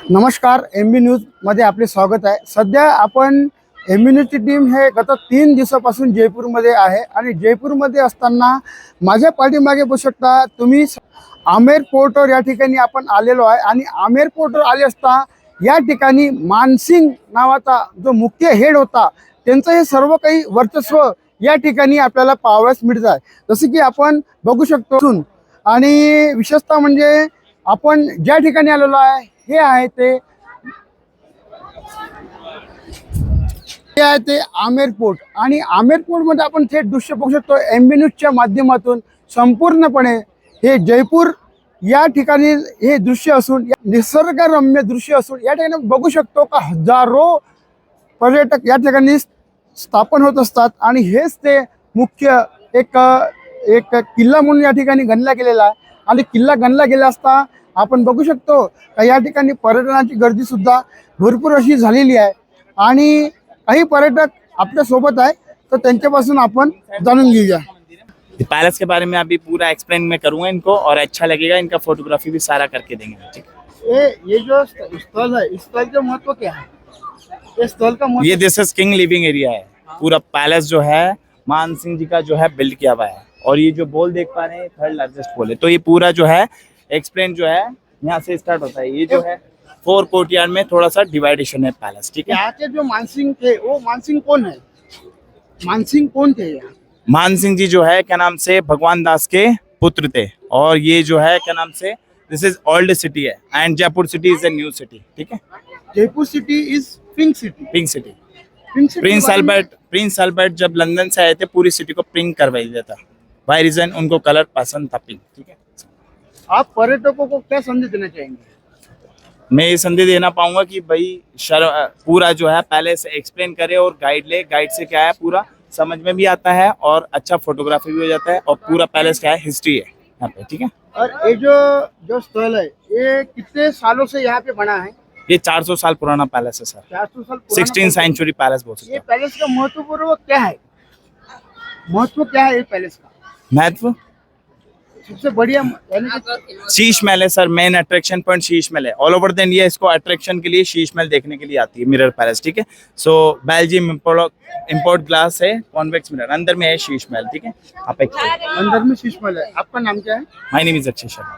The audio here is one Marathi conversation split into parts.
नमस्कार, MB न्यूजमध्ये आपले स्वागत आहे। सध्या आपण MB न्यूजची टीम हे गत 3 दिवसापासून जयपूरमध्ये आहे आणि जयपूरमध्ये असताना माझ्या पाठीमागे बघू शकता तुम्ही आमेर पोर्टवर या ठिकाणी आपण आलेलो आहे आणि आमेर पोर्टवर आले असता या ठिकाणी मानसिंग नावाचा जो मुख्य हेड होता त्यांचं हे सर्व काही वर्चस्व या ठिकाणी आपल्याला पाहावयास मिळत आहे। जसे की आपण बघू शकतो आणि विशेषतः म्हणजे आपण ज्या ठिकाणी आलेलो आहे हे आहे ते आमेर पोर्ट आणि आमेर पोर्टमध्ये आपण थेट दृश्य बघू शकतो। MB न्यूजच्या माध्यमातून संपूर्णपणे हे जयपूर या ठिकाणी हे दृश्य असून निसर्गरम्य दृश्य असून या ठिकाणी बघू शकतो का हजारो पर्यटक या ठिकाणी स्थापन होत असतात आणि हेच ते मुख्य एक किल्ला म्हणून या ठिकाणी गणला गेलेला आहे आणि किल्ला गणला गेला असता आपण बघू शकतो का या ठिकाणी पर्यटनाची गर्दी सुद्धा भरपूर अशी झालेली आहे आणि काही पर्यटक आपल्या सोबत आहे तर त्यांच्यापासून आपण जाणून घेऊया। पैलेस के बारे में अभी पूरा एक्सप्लेन मैं करूंगा इनको और अच्छा लगेगा, इनका फोटोग्राफी भी सारा करके देंगे। ठीक ये जो स्थल है इस स्थल का महत्व क्या है? ये स्थल का महत्व ये दिस इज किंग लिविंग एरिया है। पूरा पैलेस जो है मान सिंह जी का जो है बिल्ड किया हुआ है और ये जो बॉल देख पा रहे हैं थर्ड लार्जेस्ट बॉल है। तो ये पूरा जो है एक्सप्लेन जो है यहाँ से स्टार्ट होता है। ये जो है 4 कोर्टयार्ड में थोड़ा सा डिवाइडेशन है पैलेस। ठीक है, यहाँ के जो मानसिंह थे वो मानसिंह कौन है? मानसिंह कौन थे यहाँ? मान सिंह जी जो है क्या नाम से भगवान दास के पुत्र थे और ये जो है क्या नाम से दिस इज ओल्ड सिटी है end Jaipur city is a new city. ठीक है, Jaipur city is pink city. Pink city. Pink city Prince Albert जब लंदन से आए थे पूरी सिटी को पिंक करवाई दिया था। बाय रीजन उनको कलर पसंद था पिंक। ठीक है, आप पर्यटकों को क्या संदेश देना चाहेंगे? मैं ये संदेश देना पाऊंगा कि भाई पूरा जो है पहले से एक्सप्लेन करे और गाइड से क्या है पूरा समझ में भी आता है और अच्छा फोटोग्राफी भी हो जाता है और पूरा पैलेस क्या है हिस्ट्री है यहाँ पे। ठीक है, और ये जो स्थल है ये कितने सालों से यहाँ पे बना है? ये 400 साल पुराना पैलेस है सर। 400 साल 16th सेंचुरी पैलेस बोल सकते ये हैं। पैलेस का महत्वपूर्ण क्या है? महत्व क्या है ये पैलेस का? महत्व सबसे बढ़िया यानी कि शीश महल है sir. Main attraction point Sheesh Mahal है। ऑल ओवर द इंडिया इसको अट्रैक्शन के लिए शीश महल देखने के लिए आती है मिरर पैलेस। ठीक है, सो बेल्जियम इम्पोर्ट ग्लास है, कॉन्वेक्स मिरर अंदर में है शीश महल। ठीक है, आप अंदर में शीश महल है। आपका नाम क्या है? माय नेम इज अक्षय शर्मा।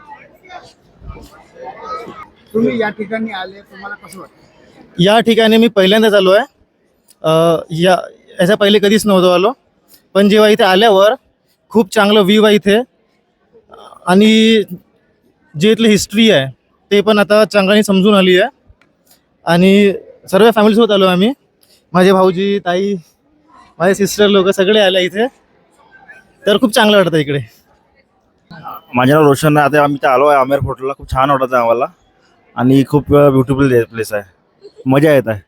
तुम्ही या ठिकाणी आले तुम्हाला कसं वाटतं? या ठिकाणी मी पहिल्यांदाच आलो आहे। याच्या पहिले कधीच नव्हतो आलो, पण जेव्हा इथे आल्यावर खूप चांगलं व्ह्यू आहे इथे आणि जे इथली हिस्ट्री आहे ते पण आता चांगल्याने समजून आली आहे आणि सर्व फॅमिलीसोबत आलो आम्ही। माझे भाऊजी, ताई, माझे सिस्टर लोक सगळे आले इथे, तर खूप चांगलं वाटतं इकडे। माझे नाव रोशन आहे। आता आम्ही आलो आहे आमेर फोर्टला। खूप छान वाटत आहे आम्हाला आणि खूप ब्युटिफुल प्लेस आहे, मजा येत आहे।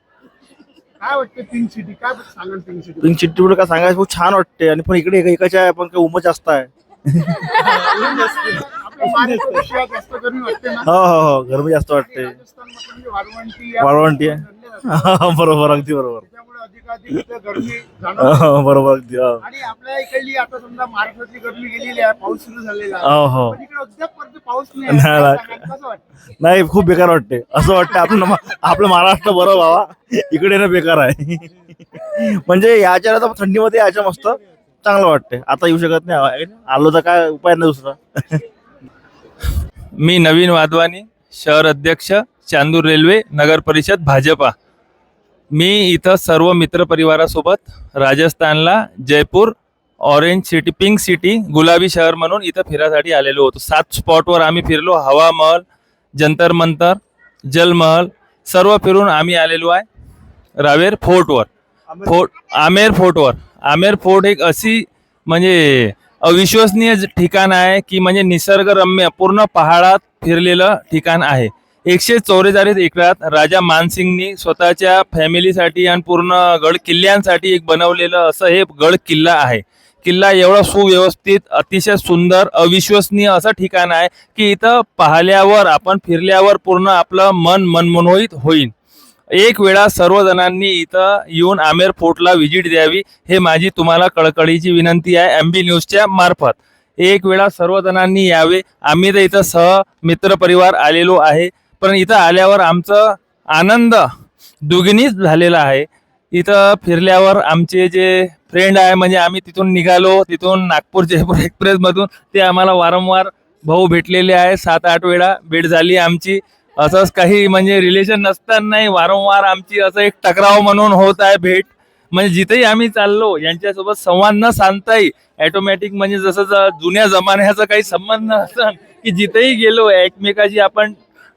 काय वाटतं पिंक सिटी? काय सांगाल पिंक सिटी? पिंक सिटी काय सांगायचं, खूप छान वाटते आणि पण इकडे एकाच्या आहे पण काही उमच जास्त आहे। आपल्या महाराष्ट्रात जास्त गरमी वाटते ना? हो गरमी जास्त वाटते, राजस्थानमध्ये म्हणजे वाळवंटी आहे। बरोबर, अगदी बरोबर। त्यामुळे अधिकाधिक इथं गरमी जाणवते. बरोबर, अगदी आणि आपल्या इकडली आता समजा महाराष्ट्रातली गरमी गेलेली आहे, पाऊस सुरू झालेला आहे, पण इकडे अद्याप पाऊस नाही आहे. कसं वाटतं? नाही, खूप बेकार वाटते। असं वाटतं आपलं महाराष्ट्र बरं बाबा, इकडे ना बेकार आहे। म्हणजे याच्या थंडीमध्ये याच्या मस्त चांगलं वाटते। आता येऊ शकत नाही, आलो तर काय उपाय नाही दुसरा। मी नवीन वाधवानी, शहर अध्यक्ष, चांदूर रेल्वे नगर परिषद भाजपा। मी इथं सर्व मित्र परिवारासोबत राजस्थानला Jaipur orange city, pink city, गुलाबी शहर म्हणून इथं फिरासाठी आलेलो होतो। 7 स्पॉटवर आम्ही फिरलो। हवा महल, जंतर मंतर, जलमहल सर्व फिरून आम्ही आलेलो आहे रावेर फोर्टवर। आमेर फोर्ट एक अशी म्हणजे अविश्वसनीय ठिकाण आहे की म्हणजे निसर्गरम्य पूर्ण पहाडात फिरलेलं ठिकाण आहे। 144 एकरात राजा मानसिंगनी स्वतःच्या फॅमिलीसाठी आणि पूर्ण गड किल्ल्यांसाठी एक बनवलेलं असं हे गड किल्ला आहे। किल्ला एवढा सुव्यवस्थित, अतिशय सुंदर, अविश्वसनीय असं ठिकाण आहे की इथं पाहिल्यावर आपण फिरल्यावर पूर्ण आपलं मन मनमोहित होईल। एक वेळा सर्वजणांनी इथं येऊन आमेर फोर्टला व्हिजिट द्यावी हे माझी तुम्हाला कळकळीची विनंती आहे MB न्यूजच्या मार्फत। एक वेळा सर्वजणांनी यावे। आम्ही तर इथं मित्र परिवार आलेलो आहे। पण इथं आल्यावर आमचं आनंद दुगिणीच झालेला आहे. इथं फिरल्यावर आमचे जे फ्रेंड आहे म्हणजे आम्ही तिथून निघालो, तिथून नागपूर जयपूर एक्सप्रेसमधून ते आम्हाला वारंवार भाऊ भेटलेले आहे. 7-8 वेळा भेट झाली आमची. असंच काही म्हणजे रिलेशन नसतानाही वारंवार आमची असं एक टकराव म्हणून होत आहे भेट. म्हणजे जिथेही आम्ही चाललो यांच्यासोबत संवाद न साधताही ऑटोमॅटिक म्हणजे जसं जुन्या जमान्याचा काही संबंध नसतं की जिथेही गेलो एकमेकाची आपण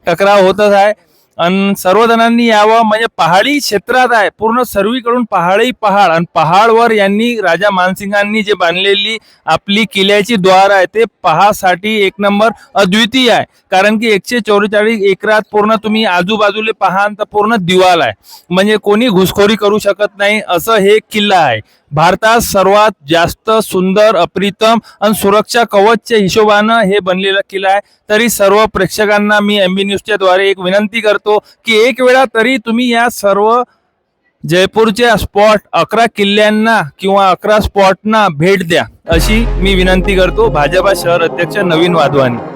टकराव होतच आहे. आणि सर्वजणांनी यावं म्हणजे पहाडी क्षेत्रात आहे पूर्ण सर्वीकडून पहाडी पहाड आणि पहाडवर यांनी राजा मानसिंगांनी जे बांधलेली आपली किल्ल्याची द्वार आहे ते पहासाठी एक नंबर अद्वितीय आहे. कारण की 144 एकरात पूर्ण तुम्ही आजूबाजूला पाहाल तर पूर्ण दिवाल आहे. म्हणजे कोणी घुसखोरी करू शकत नाही असं हे किल्ला आहे. भारतात सर्वात जास्त सुंदर अप्रितम आणि सुरक्षा कवचच्या हिशोबानं हे बनलेला किल्ला आहे. तरी सर्व प्रेक्षकांना मी MB न्यूजच्या द्वारे एक विनंती करतो की एक वेळा तरी तुम्ही या सर्व जयपूरच्या स्पॉट 11 किल्ल्यांना किंवा 11 स्पॉटना भेट द्या अशी मी विनंती करतो. भाजपा शहर अध्यक्ष नवीन वाधवानी.